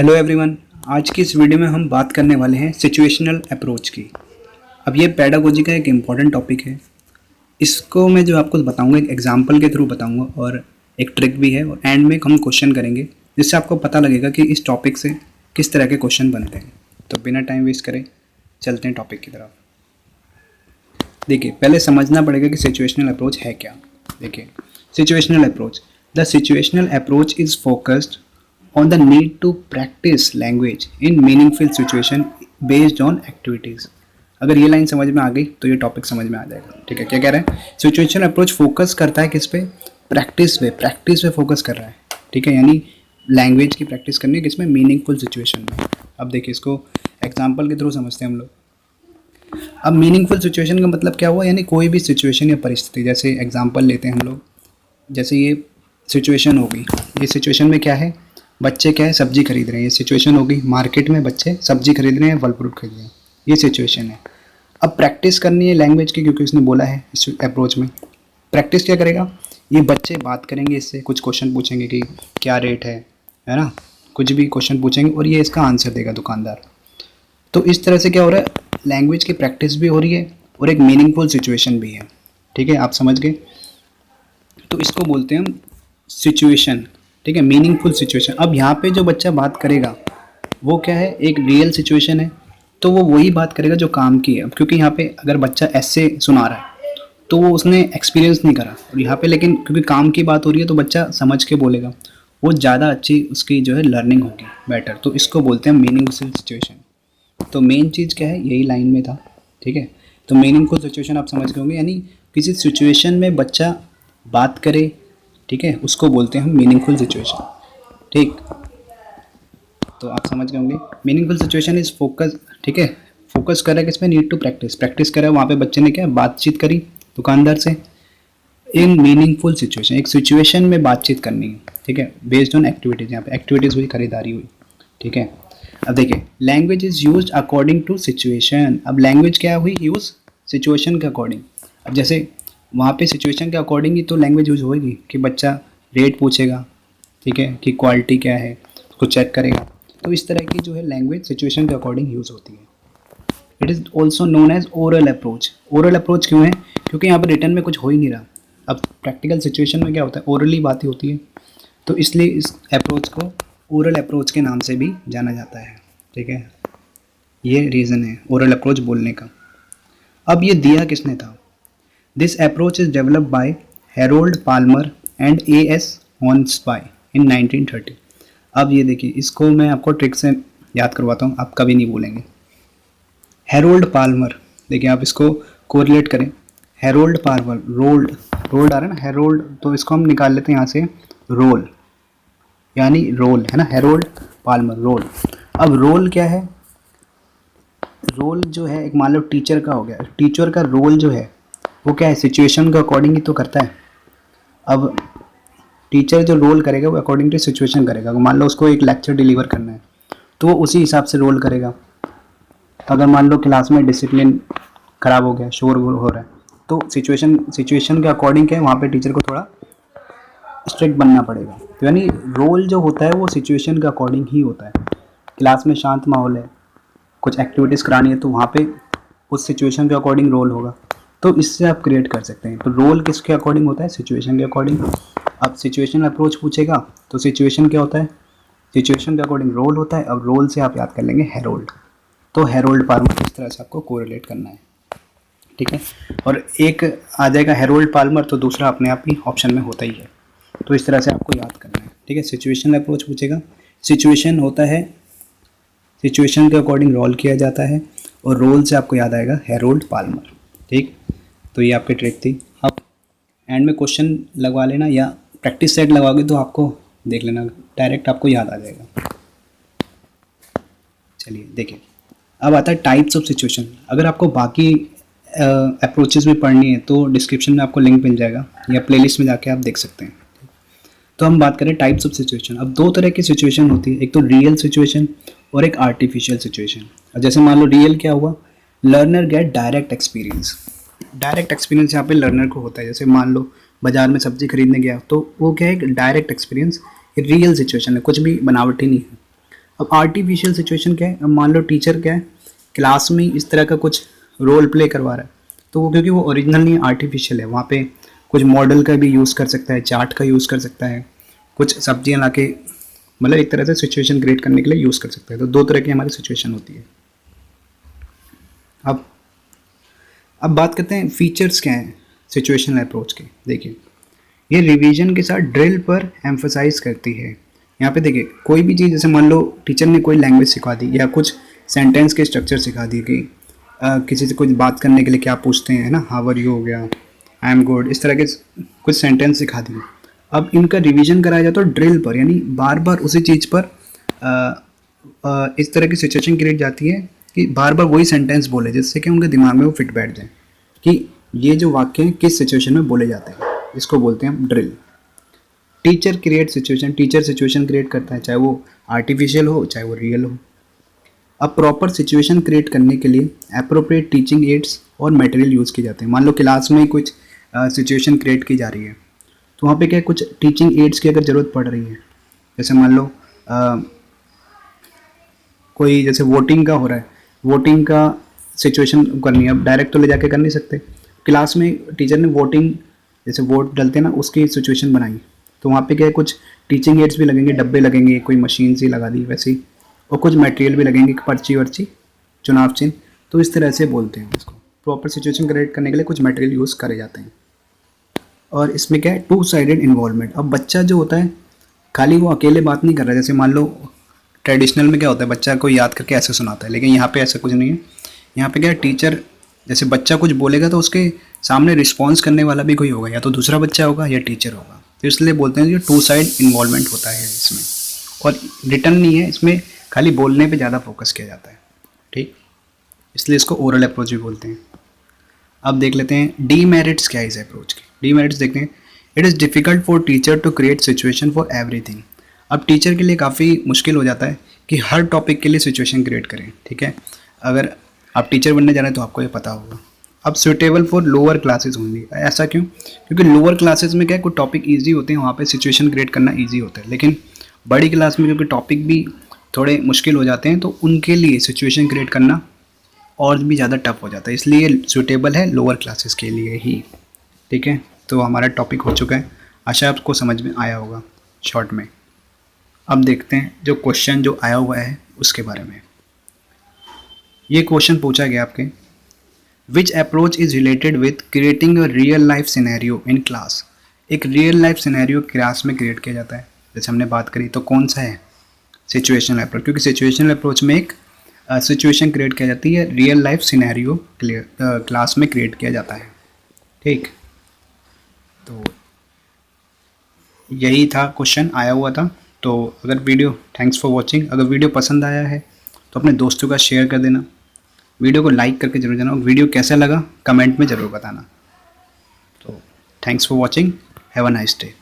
Hello everyone. आज की इस वीडियो में हम बात करने वाले हैं सिचुएशनल अप्रोच की। अब ये पेडागोजी का एक इम्पॉर्टेंट टॉपिक है। इसको मैं जो आपको बताऊंगा एक एग्जांपल के थ्रू बताऊंगा और एक ट्रिक भी है, और एंड में हम क्वेश्चन करेंगे जिससे आपको पता लगेगा कि इस टॉपिक से किस तरह के क्वेश्चन बनते हैं। तो बिना टाइम वेस्ट करे चलते हैं टॉपिक की तरफ। देखिए, पहले समझना पड़ेगा कि सिचुएशनल अप्रोच है क्या। देखिए, situational approach, the situational approach is focused on the need to practice language in meaningful situation based on activities। अगर ये लाइन समझ में आ गई तो ये टॉपिक समझ में आ जाएगा। ठीक है, क्या कह रहे हैं? सिचुएशनल अप्रोच फोकस करता है किस पे? प्रैक्टिस पे फोकस कर रहा है। ठीक है, यानी लैंग्वेज की प्रैक्टिस करनी है किसमें? मीनिंगफुल सिचुएशन में। अब देखिए, इसको एग्जाम्पल के थ्रू समझते हैं हम लोग। अब मीनिंगफुल सिचुएशन का मतलब क्या हुआ? यानी कोई भी सिचुएशन या परिस्थिति, जैसे एग्जाम्पल लेते हैं हम लोग, जैसे ये सिचुएशन होगी। ये सिचुएशन में क्या है? बच्चे क्या है? सब्जी खरीद रहे हैं। ये सिचुएशन होगी। मार्केट में बच्चे सब्जी खरीद रहे हैं, फल फ्रूट खरीद रहे हैं। ये सिचुएशन है। अब प्रैक्टिस करनी है लैंग्वेज की, क्योंकि उसने बोला है इस अप्रोच में। प्रैक्टिस क्या करेगा? ये बच्चे बात करेंगे, इससे कुछ क्वेश्चन पूछेंगे कि क्या रेट है ना, कुछ भी क्वेश्चन पूछेंगे और ये इसका आंसर देगा दुकानदार। तो इस तरह से क्या हो रहा है? लैंग्वेज की प्रैक्टिस भी हो रही है और एक मीनिंगफुल सिचुएशन भी है। ठीक है, आप समझ गए? तो इसको बोलते हैं हम सिचुएशन। ठीक है, मीनिंगफुल सिचुएशन। अब यहाँ पे जो बच्चा बात करेगा वो क्या है? एक रियल सिचुएशन है, तो वो वही बात करेगा जो काम की है। क्योंकि यहाँ पे अगर बच्चा ऐसे सुना रहा है तो वो उसने एक्सपीरियंस नहीं करा, और यहाँ पे लेकिन क्योंकि काम की बात हो रही है तो बच्चा समझ के बोलेगा, वो ज़्यादा अच्छी उसकी जो है लर्निंग होगी, बेटर। तो इसको बोलते हैं मीनिंगफुल सिचुएशन। तो मेन चीज़ क्या है? यही लाइन में था। ठीक है, तो मीनिंगफुल सिचुएशन आप समझ गए होंगे, यानी किसी सिचुएशन में बच्चा बात करे, ठीक है, उसको बोलते हैं हम मीनिंगफुल सिचुएशन। ठीक, तो आप समझ गए होंगे मीनिंगफुल सिचुएशन इज फोकस। ठीक है, फोकस कर रहा है किसमें? नीड टू प्रैक्टिस कर रहा है। वहाँ पे बच्चे ने क्या बातचीत करी दुकानदार से। इन मीनिंगफुल सिचुएशन, एक सिचुएशन में बातचीत करनी है। ठीक है, बेस्ड ऑन एक्टिविटीज़। यहाँ पे एक्टिविटीज़ हुई, खरीदारी हुई। ठीक है, अब देखिए, language is use according to situation. अब लैंग्वेज क्या हुई? यूज सिचुएशन के अकॉर्डिंग। अब जैसे वहाँ पे सिचुएशन के अकॉर्डिंग ही तो लैंग्वेज यूज होगी कि बच्चा रेट पूछेगा, ठीक है, कि क्वालिटी क्या है, उसको चेक करेगा। तो इस तरह की जो है लैंग्वेज सिचुएशन के अकॉर्डिंग यूज़ होती है। It is also known as oral approach. Oral approach क्यों है? क्योंकि यहाँ पर रिटर्न में कुछ हो ही नहीं रहा। अब प्रैक्टिकल सिचुएशन में क्या होता है? ओरली बातें होती है, तो इसलिए इस अप्रोच को ओरल अप्रोच के नाम से भी जाना जाता है। ठीक है, ये रीज़न है ओरल अप्रोच बोलने का। अब ये दिया किसने था? This approach is developed by Harold Palmer and A.S. Hornsby in 1930। अब ये देखिए, इसको मैं आपको ट्रिक से याद करवाता हूँ, आप कभी नहीं भूलेंगे। हेरोल्ड पाल्मर, देखिए आप इसको कोरिलेट करें। हेरोल्ड पाल्मर, रोल्ड रोल्ड आ रहा है ना, हेरोल्ड, तो इसको हम निकाल लेते हैं यहाँ से रोल, यानी रोल है ना, हेरोल्ड पाल्मर, रोल। अब रोल क्या है? रोल जो है, एक मान लो टीचर का हो गया। टीचर का रोल जो है वो क्या है? सिचुएशन के अकॉर्डिंग ही तो करता है। अब टीचर जो रोल करेगा वो अकॉर्डिंग टू सिचुएशन करेगा। मान लो उसको एक लेक्चर डिलीवर करना है तो वो उसी हिसाब से रोल करेगा। अगर मान लो क्लास में डिसिप्लिन खराब हो गया, शोर हो रहा है, तो सिचुएशन के अकॉर्डिंग क्या है? वहाँ पे टीचर को थोड़ा स्ट्रिक्ट बनना पड़ेगा। तो यानी रोल जो होता है वो सिचुएशन के अकॉर्डिंग ही होता है। क्लास में शांत माहौल है, कुछ एक्टिविटीज़ करानी है, तो वहाँ पे उस सिचुएशन के अकॉर्डिंग रोल होगा। तो इससे आप क्रिएट कर सकते हैं। तो रोल किसके अकॉर्डिंग होता है? सिचुएशन के अकॉर्डिंग। अब सिचुएशन अप्रोच पूछेगा तो सिचुएशन क्या होता है? सिचुएशन के अकॉर्डिंग रोल होता है। अब रोल से आप याद कर लेंगे हेरोल्ड। तो हेरोल्ड पाल्मर, इस तरह से आपको कोरिलेट करना है। ठीक है, और एक आ जाएगा हेरोल्ड पाल्मर, तो दूसरा अपने आप ही ऑप्शन में होता ही है। तो इस तरह से आपको याद करना है। ठीक है, सिचुएशन अप्रोच पूछेगा, सिचुएशन होता है, सिचुएशन के अकॉर्डिंग रोल किया जाता है, और रोल से आपको याद आएगा हेरोल्ड पाल्मर। ठीक, तो ये आपकी ट्रिक थी। अब एंड में क्वेश्चन लगवा लेना, या प्रैक्टिस सेट लगवाओगे तो आपको देख लेना, डायरेक्ट आपको याद आ जाएगा। चलिए देखिए, अब आता है टाइप्स ऑफ सिचुएशन। अगर आपको बाकी अप्रोचेस भी पढ़नी है तो डिस्क्रिप्शन में आपको लिंक मिल जाएगा, या प्लेलिस्ट में जाके आप देख सकते हैं। तो हम बात करें टाइप्स ऑफ सिचुएशन। अब दो तरह की सिचुएशन होती है, एक तो रियल सिचुएशन और एक आर्टिफिशियल सिचुएशन। अब जैसे मान लो रियल क्या हुआ? Learner get direct experience. Direct experience यहाँ पे लर्नर को होता है। जैसे मान लो बाजार में सब्जी खरीदने गया, तो वो क्या है? डायरेक्ट एक्सपीरियंस, रियल सिचुएशन है, कुछ भी बनावटी नहीं है। अब आर्टिफिशियल सिचुएशन क्या है, अब मान लो टीचर क्या है, क्लास में इस तरह का कुछ रोल प्ले करवा रहा है, तो वो क्योंकि वो ओरिजिनल नहीं है, आर्टिफिशियल है, वहाँ पे कुछ मॉडल का भी यूज़ कर सकता है, चार्ट का यूज़ कर सकता है, कुछ सब्जियाँ ला के, मतलब एक तरह से सिचुएशन क्रिएट करने के लिए यूज़ कर सकता है। तो दो तरह की हमारी सिचुएशन होती है। अब बात करते हैं फीचर्स क्या हैं सिचुएशनल अप्रोच के। देखिए, ये रिवीजन के साथ ड्रिल पर एम्फोसाइज करती है। यहाँ पे देखिए, कोई भी चीज़, जैसे मान लो टीचर ने कोई लैंग्वेज सिखा दी या कुछ सेंटेंस के स्ट्रक्चर सिखा दिए कि किसी से कुछ बात करने के लिए क्या पूछते हैं, है ना, हाउ आर यू हो गया, आई एम गुड, इस तरह के कुछ सेंटेंस सिखा दिए। अब इनका रिवीजन कराया जाता है ड्रिल पर, यानी बार बार उसी चीज़ पर इस तरह की सिचुएशन क्रिएट जाती है कि बार बार वही सेंटेंस बोले, जिससे कि उनके दिमाग में वो फिट बैठ जाए कि ये जो वाक्य हैं किस सिचुएशन में बोले जाते हैं। इसको बोलते हैं हम drill. Teacher create situation, teacher situation create करता है, चाहे वो आर्टिफिशियल हो चाहे वो रियल हो। अब प्रॉपर सिचुएशन क्रिएट करने के लिए अप्रोप्रिएट टीचिंग एड्स और मटेरियल यूज़ किए जाते हैं। मान लो क्लास में कुछ सिचुएशन क्रिएट की जा रही है, तो वहाँ पे क्या कुछ टीचिंग एड्स की अगर ज़रूरत पड़ रही है, जैसे मान लो कोई जैसे वोटिंग का हो रहा है, वोटिंग का सिचुएशन करनी है, अब डायरेक्ट तो ले जाके कर नहीं सकते, क्लास में टीचर ने वोटिंग, जैसे वोट डलते हैं ना, उसकी सिचुएशन बनाई, तो वहाँ पे क्या है कुछ टीचिंग एड्स भी लगेंगे, डब्बे लगेंगे, कोई मशीन सी लगा दी वैसे ही, और कुछ मटेरियल भी लगेंगे, पर्ची वर्ची, चुनाव चिन्ह। तो इस तरह से बोलते हैं इसको। प्रॉपर सिचुएशन क्रिएट करने के लिए कुछ मटेरियल यूज़ करे जाते हैं। और इसमें क्या है, टू साइडेड इन्वॉल्वमेंट। अब बच्चा जो होता है खाली वो अकेले बात नहीं कर रहा है, जैसे मान लो ट्रेडिशनल में क्या होता है, बच्चा को याद करके ऐसे सुनाता है, लेकिन यहाँ पे ऐसा कुछ नहीं है। यहाँ पे क्या है, टीचर जैसे बच्चा कुछ बोलेगा तो उसके सामने रिस्पॉन्स करने वाला भी कोई होगा, या तो दूसरा बच्चा होगा या टीचर होगा। तो इसलिए बोलते हैं कि टू साइड इन्वॉल्वमेंट होता है इसमें, और रिटर्न नहीं है, इसमें खाली बोलने पे ज़्यादा फोकस किया जाता है। ठीक, इसलिए इसको ओरल अप्रोच भी बोलते हैं। अब देख लेते हैं डीमेरिट्स क्या है इस अप्रोच के। डीमेरिट्स देखते हैं, it is difficult for teacher to create situation for everything. अब टीचर के लिए काफ़ी मुश्किल हो जाता है कि हर टॉपिक के लिए सिचुएशन क्रिएट करें। ठीक है, अगर आप टीचर बनने जा रहे हैं तो आपको ये पता होगा। अब सुटेबल फॉर लोअर क्लासेस होंगी, ऐसा क्यों? क्योंकि लोअर क्लासेस में क्या है, कुछ टॉपिक ईजी होते हैं, वहाँ पे सिचुएशन क्रिएट करना ईजी होता है, लेकिन बड़ी क्लास में क्योंकि टॉपिक भी थोड़े मुश्किल हो जाते हैं, तो उनके लिए सिचुएशन क्रिएट करना और भी ज़्यादा टफ हो जाता है, इसलिए सूटेबल है लोअर क्लासेस के लिए ही। ठीक है, तो हमारा टॉपिक हो चुका है, आशा आपको समझ में आया होगा शॉर्ट में। अब देखते हैं जो क्वेश्चन जो आया हुआ है उसके बारे में। ये क्वेश्चन पूछा गया आपके, which approach is related with creating a real life scenario in class. एक रियल लाइफ सिनेरियो क्लास में क्रिएट किया जाता है, जैसे हमने बात करी, तो कौन सा है? सिचुएशनल अप्रोच, क्योंकि सिचुएशनल अप्रोच में एक सिचुएशन क्रिएट किया जाती है, रियल लाइफ सिनेरियो क्लास में क्रिएट किया जाता है। ठीक, तो यही था क्वेश्चन आया हुआ था। तो अगर वीडियो, थैंक्स फॉर वॉचिंग, अगर वीडियो पसंद आया है तो अपने दोस्तों का शेयर कर देना, वीडियो को लाइक करके जरूर जाना, और वीडियो कैसा लगा कमेंट में ज़रूर बताना। तो thanks for watching, have a nice day.